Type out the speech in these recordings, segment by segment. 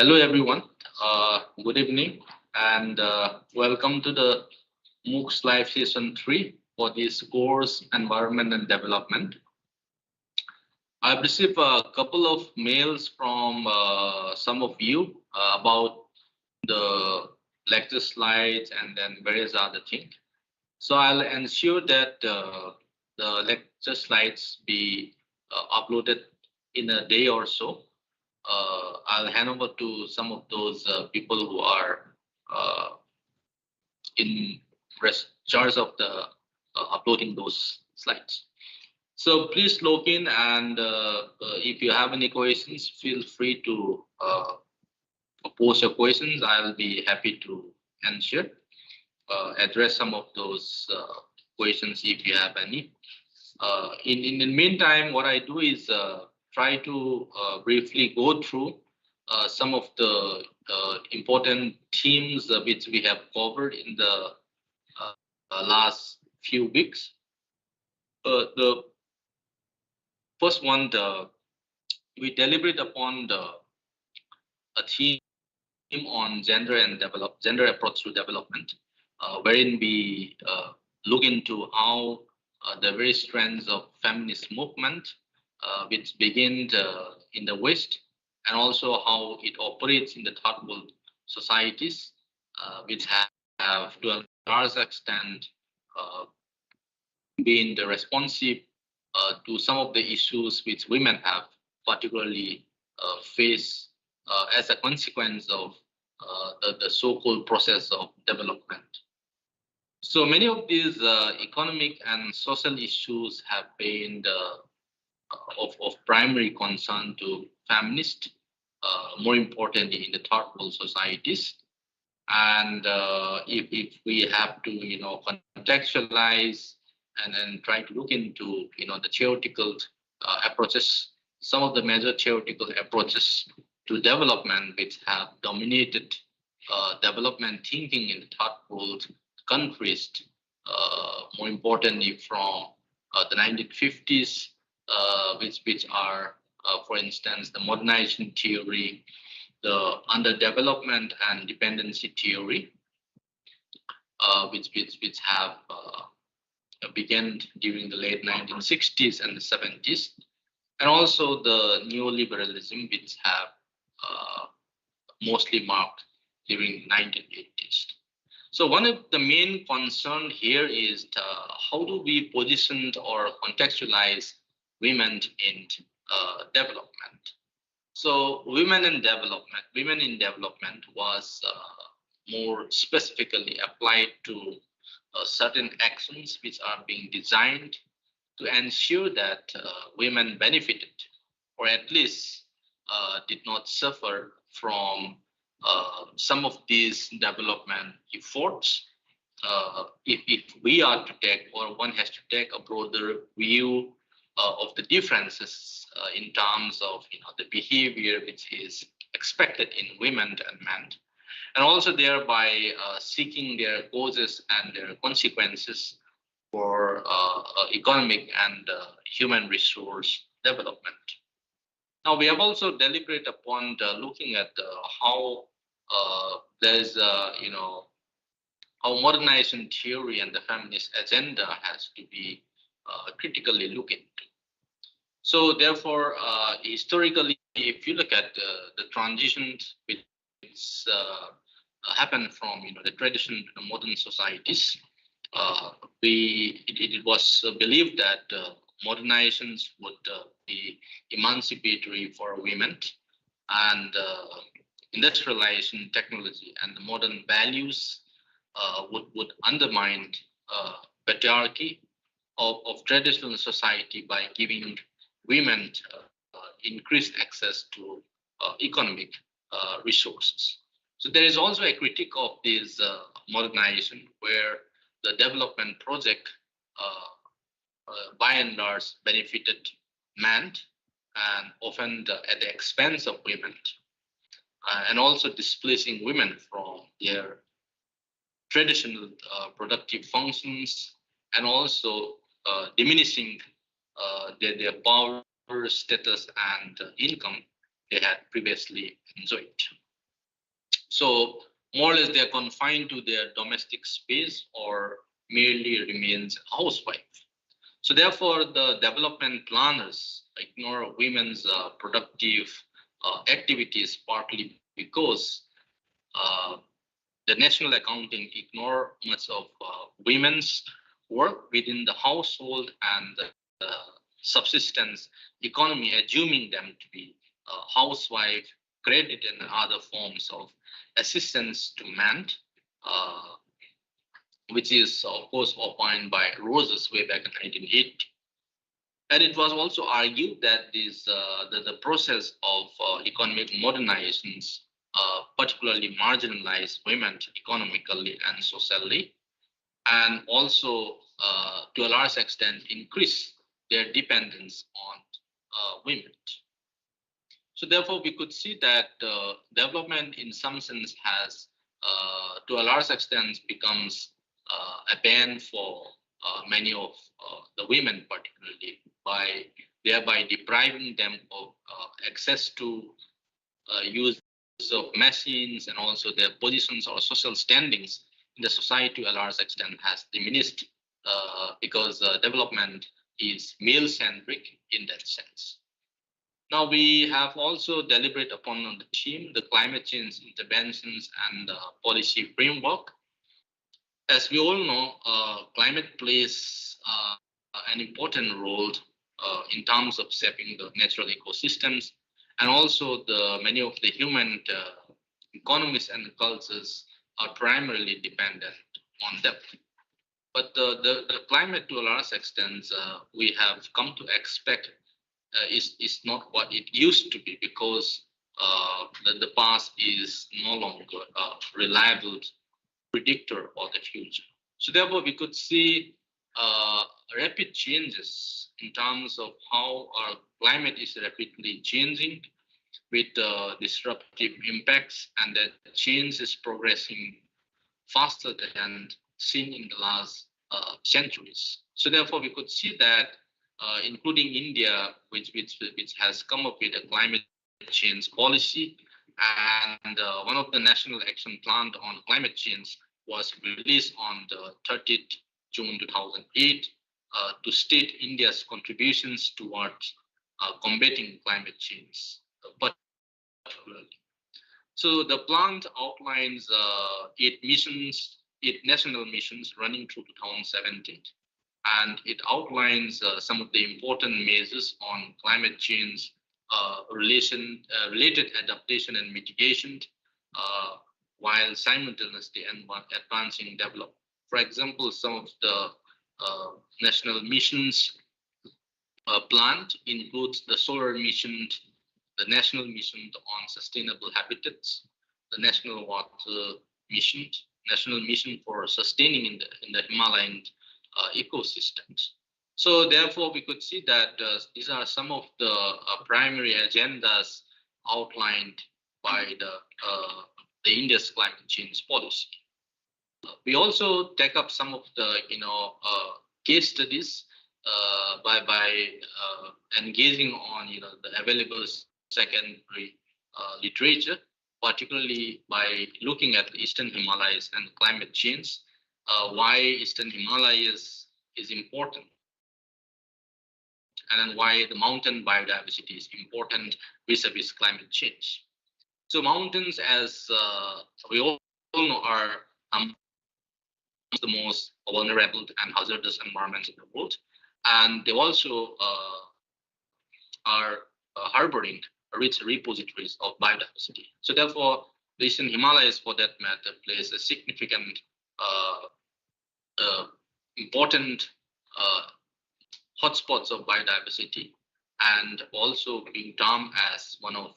Hello, everyone. Good evening, and welcome to the MOOCs Live Session 3 for this course, Environment and Development. I've received a couple of mails from some of you about the lecture slides and then various other things. So I'll ensure that the lecture slides be uploaded in a day or so. I'll hand over to some of those people who are uh, in charge of the uploading those slides. So please log in, and if you have any questions, feel free to post your questions. I'll be happy to answer, address some of those questions if you have any. In the meantime, what I do is try to briefly go through some of the important themes which we have covered in the last few weeks. The first one, we deliberate upon a theme on gender approach to development, wherein we look into how the various strands of feminist movement, which began in the West, and also how it operates in the third world societies, which have to a large extent uh, been the responsive to some of the issues which women have particularly faced as a consequence of the so-called process of development. So many of these economic and social issues have been of primary concern to feminists, more importantly in the third world societies. And if we have to, contextualize and then try to look into, the theoretical approaches, some of the major theoretical approaches to development which have dominated development thinking in the third world countries, more importantly from the 1950s, which are, for instance, the modernization theory, the underdevelopment and dependency theory, which have began during the late 1960s and the 70s, and also the neoliberalism, which have mostly marked during 1980s. So one of the main concern here is how do we position or contextualize women in development? So women in development was more specifically applied to certain actions which are being designed to ensure that women benefited, or at least did not suffer from some of these development efforts. If we are to take, or one has to take a broader view of the differences in terms of the behavior which is expected in women and men, and also thereby seeking their causes and their consequences for economic and human resource development. Now we have also deliberate upon looking at how there's how modernization theory and the feminist agenda has to be critically looked into. So therefore, historically, if you look at the transitions which happened from the tradition to the modern societies, it was believed that modernizations would be emancipatory for women, and industrialization, technology, and the modern values would undermine patriarchy of traditional society by giving women increased access to economic resources. So there is also a critique of this modernization where the development project by and large benefited men and often at the expense of women, and also displacing women from their traditional productive functions, and also diminishing their power, status, and income they had previously enjoyed. So more or less they are confined to their domestic space or merely remains housewife. So therefore, the development planners ignore women's productive activities partly because uh, the national accounting ignore much of women's work within the household and the subsistence economy, assuming them to be housewife, credit, and other forms of assistance to men, uh, which is of course opined by Roses way back in 1980. And it was also argued that the process of economic modernizations particularly marginalized women economically and socially, and also to a large extent increase their dependence on women. So therefore, we could see that development in some sense has, to a large extent, becomes a ban for many of the women, particularly by thereby depriving them of access to use of machines, and also their positions or social standings in the society to a large extent has diminished because development is male centric in that sense. Now we have also deliberate upon the theme, the climate change interventions and policy framework. As we all know, climate plays an important role in terms of shaping the natural ecosystems, and also the many of the human economies and cultures are primarily dependent on them. But the climate, to a large extent, we have come to expect is not what it used to be, because the past is no longer a reliable predictor of the future. So therefore, we could see uh, rapid changes in terms of how our climate is rapidly changing with disruptive impacts, and that change is progressing faster than seen in the last centuries. So therefore, we could see that, including India, which has come up with a climate change policy, and one of the national action plan on climate change was released on the 30th June 2008 to state India's contributions towards combating climate change, particularly. So the plan outlines eight national missions running through 2017, and it outlines some of the important measures on climate change related adaptation and mitigation, uh, while simultaneously advancing development. For example, some of the national missions planned includes the solar mission, the national mission on sustainable habitats, the national water mission, national mission for sustaining in the Himalayan ecosystems. So therefore, we could see that these are some of the primary agendas outlined by the India's climate change policy. We also take up some of the case studies by engaging on the available secondary literature, particularly by looking at the Eastern Himalayas and climate change, why Eastern Himalayas is important, and then why the mountain biodiversity is important vis-a-vis climate change. So mountains, as we all know, are the most vulnerable and hazardous environments in the world, and they also are harboring rich repositories of biodiversity. So therefore, the Eastern Himalayas, for that matter, plays a significant, uh, uh, important hotspots of biodiversity, and also being termed as one of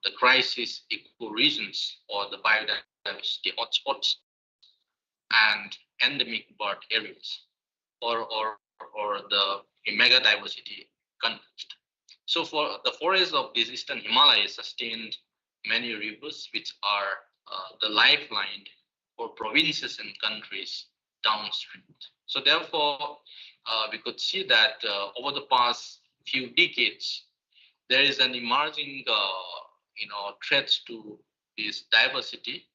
the crisis ecoregions or the biodiversity hotspots and endemic bird areas, or the mega diversity context. So for the forests of this Eastern Himalayas sustained many rivers, which are the lifeline for provinces and countries downstream. So therefore, we could see that over the past few decades, there is an emerging, threats to this diversity,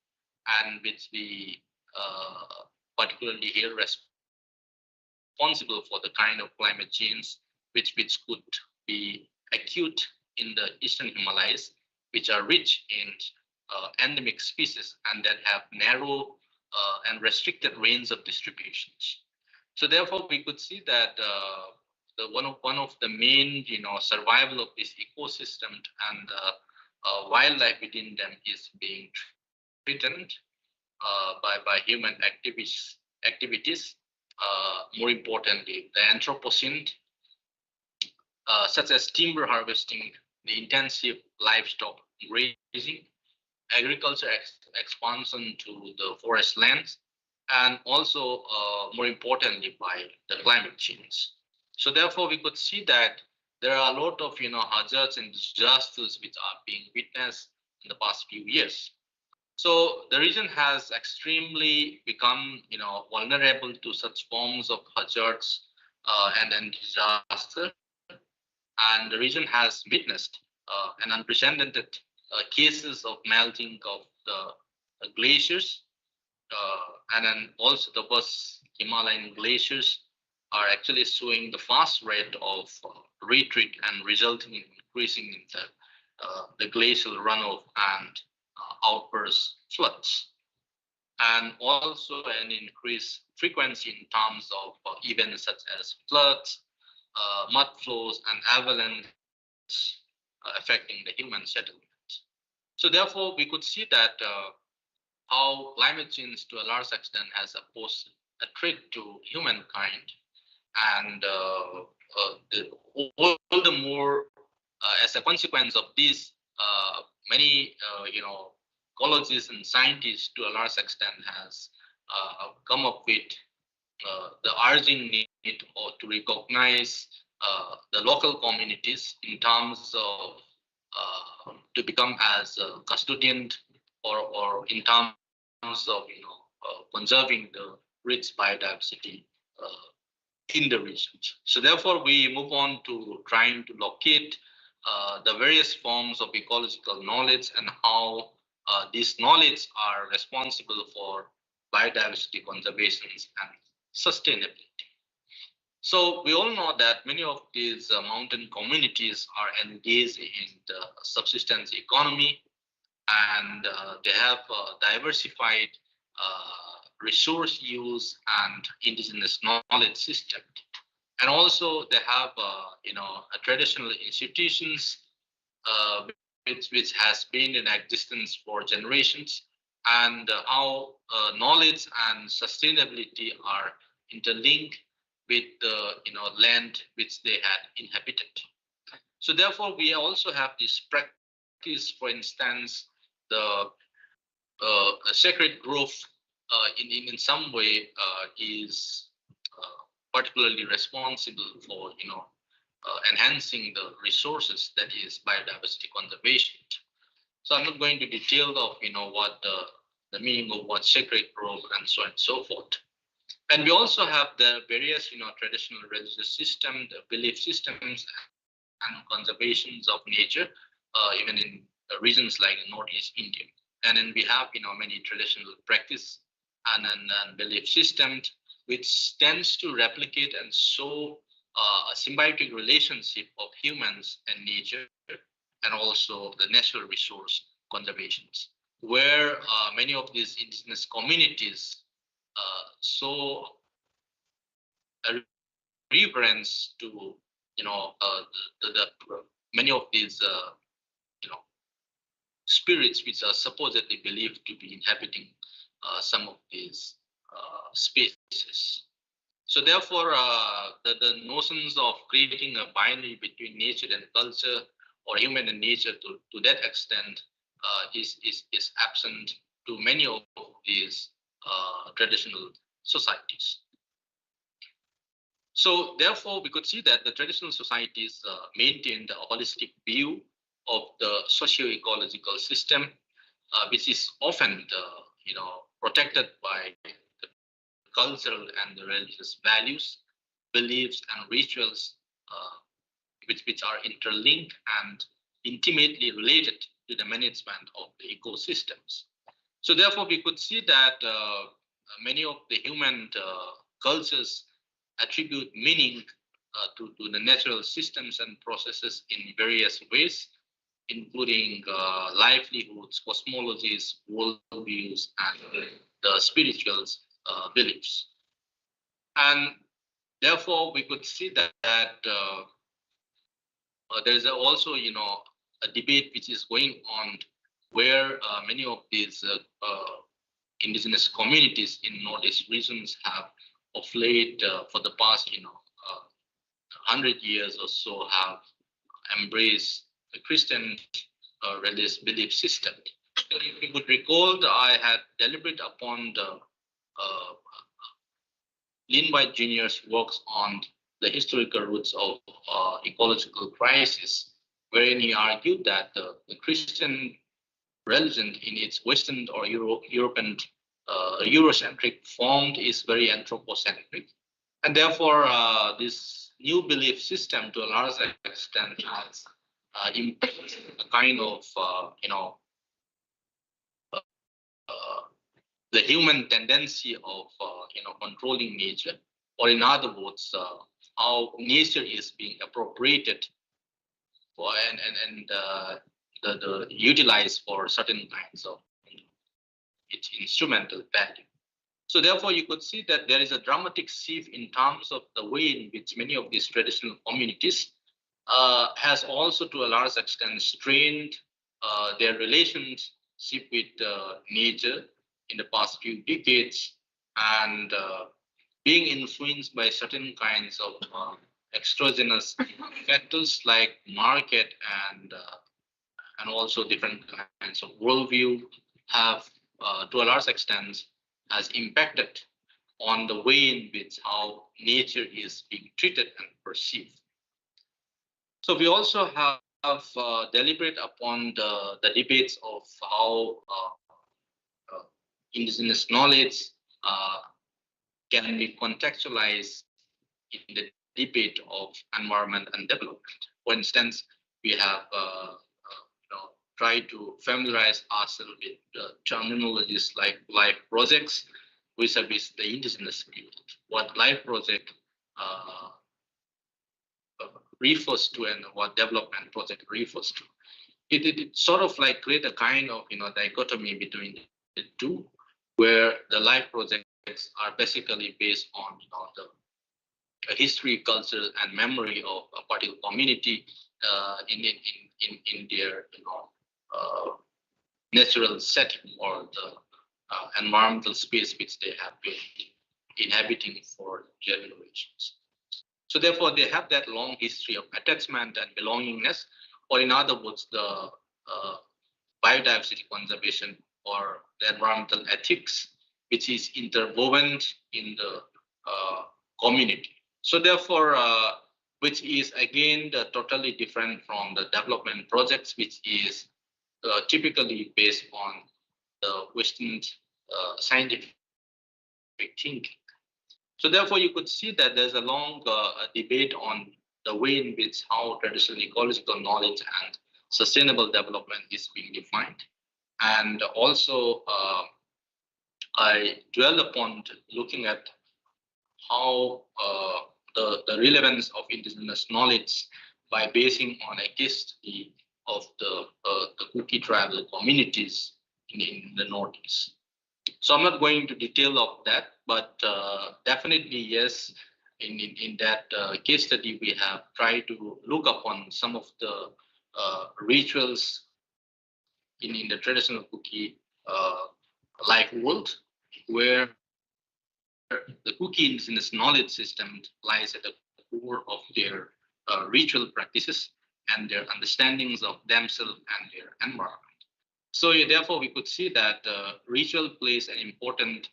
and which we particularly here responsible for the kind of climate change which could be acute in the eastern Himalayas, which are rich in endemic species and that have narrow and restricted range of distributions. So therefore, we could see that one of the main survival of this ecosystem and wildlife within them is being threatened by human activities. More importantly, the Anthropocene, such as timber harvesting, the intensive livestock grazing, agriculture expansion to the forest lands, and also, more importantly, by the climate change. So therefore, we could see that there are a lot of hazards and disasters which are being witnessed in the past few years. So the region has extremely become vulnerable to such forms of hazards and disaster, and the region has witnessed an unprecedented cases of melting of the glaciers, and then also the West Himalayan glaciers are actually showing the fast rate of retreat and resulting in increasing in the glacial runoff and outburst floods, and also an increased frequency in terms of events such as floods, mud flows, and avalanche affecting the human settlement. So therefore, we could see that how climate change to a large extent has posed a threat to humankind, and all the more as a consequence of this, many ecologists and scientists to a large extent has come up with the urgent need or to recognize the local communities in terms of to become as a custodian or in terms of conserving the rich biodiversity in the regions. So therefore, we move on to trying to locate the various forms of ecological knowledge and how these knowledge are responsible for biodiversity conservation and sustainability. So we all know that many of these mountain communities are engaged in the subsistence economy, and they have diversified resource use and indigenous knowledge system, and also they have traditional institutions which has been in existence for generations, and how knowledge and sustainability are interlinked with the land which they had inhabited. So therefore, we also have this practice, for instance, the sacred grove in some way is particularly responsible for enhancing the resources, that is biodiversity conservation. So I'm not going to detail of what the meaning of what sacred grove and so on and so forth. And we also have the various traditional religious system, the belief systems and conservations of nature, even in regions like Northeast India. And then we have many traditional practice and belief systems which tends to replicate and show a symbiotic relationship of humans and nature, and also the natural resource conservations, where many of these indigenous communities show a reverence to the many of these spirits which are supposedly believed to be inhabiting some of these spaces. So therefore, the notions of creating a binary between nature and culture, or human and nature to that extent, is absent to many of these traditional societies. So therefore, we could see that the traditional societies maintained a holistic view of the socio-ecological system, which is often protected by the cultural and the religious values, beliefs, and rituals, which are interlinked and intimately related to the management of the ecosystems. So therefore, we could see that many of the human cultures attribute meaning to the natural systems and processes in various ways, including livelihoods, cosmologies, worldviews, and the spiritual beliefs. And therefore, we could see that there is also, a debate which is going on where many of these indigenous communities in Northeast regions have of late for the past, 100 years or so have embraced the Christian religious belief system. So if you would recall, I had deliberated upon the Lin White Jr.'s works on the historical roots of ecological crisis, wherein he argued that the Christian religion in its Western or European Eurocentric form is very anthropocentric, and therefore this new belief system, to a large extent, has imposed a kind of the human tendency of controlling nature, or in other words, how nature is being appropriated for and the utilized for certain kinds of its instrumental value. So therefore, you could see that there is a dramatic shift in terms of the way in which many of these traditional communities has also, to a large extent, strained their relationship with nature in the past few decades, and being influenced by certain kinds of exogenous factors like market and also different kinds of worldview have, to a large extent, has impacted on the way in which how nature is being treated and perceived. So we also have deliberated upon the debates of how indigenous knowledge can be contextualized in the debate of environment and development. For instance, we have tried to familiarize ourselves with terminologies like life projects vis-a-vis the indigenous field. What life project refers to and what development project refers to. It sort of like create a kind of dichotomy between the two, where the life projects are basically based on the history, culture, and memory of a particular community in their natural setting or the environmental space which they have been inhabiting for generations. So therefore, they have that long history of attachment and belongingness, or in other words, the biodiversity conservation or the environmental ethics, which is interwoven in the community. So therefore, which is again totally different from the development projects, which is typically based on the Western scientific thinking. So therefore, you could see that there's a long debate on the way in which how traditional ecological knowledge and sustainable development is being defined. And also, I dwell upon looking at how the relevance of indigenous knowledge by basing on a case study of the Kuki tribal communities in the Northeast. So I'm not going into detail of that, but definitely yes, in that case study we have tried to look upon some of the rituals in the traditional Kuki life world, where the Kuki indigenous knowledge system lies at the core of their ritual practices and their understandings of themselves and their environment. So therefore, we could see that ritual plays an important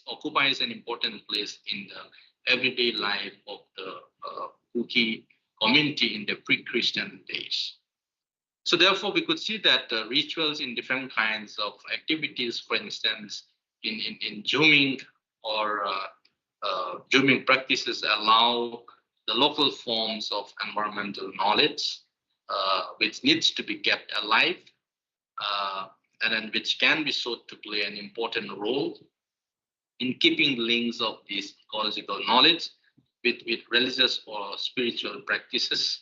occupies an important place in the everyday life of the Kuki community in the pre-Christian days. So therefore, we could see that rituals in different kinds of activities, for instance, in zooming or zooming practices allow the local forms of environmental knowledge which needs to be kept alive, and then which can be sought to play an important role in keeping links of this ecological knowledge with religious or spiritual practices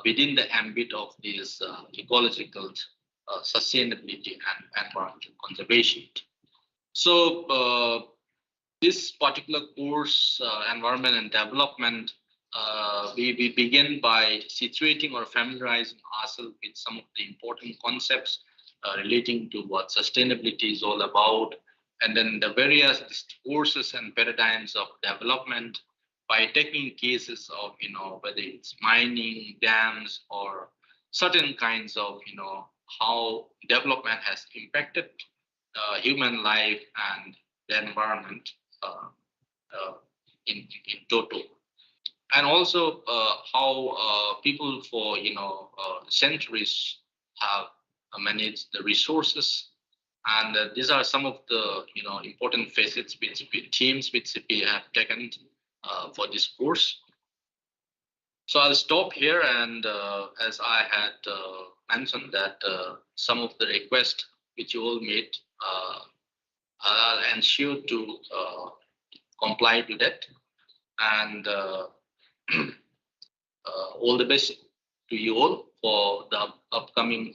within the ambit of this ecological sustainability and environmental conservation. So this particular course, environment and development, we begin by situating or familiarizing ourselves with some of the important concepts relating to what sustainability is all about, and then the various discourses and paradigms of development by taking cases of, whether it's mining, dams, or certain kinds of, how development has impacted human life and the environment in total, and also how people for centuries have managed the resources, and these are some of the important facets which themes which we have taken for this course. So I'll stop here, and as I had mentioned that some of the requests which you all made, I'll ensure to comply to that, and all the best to you all for the upcoming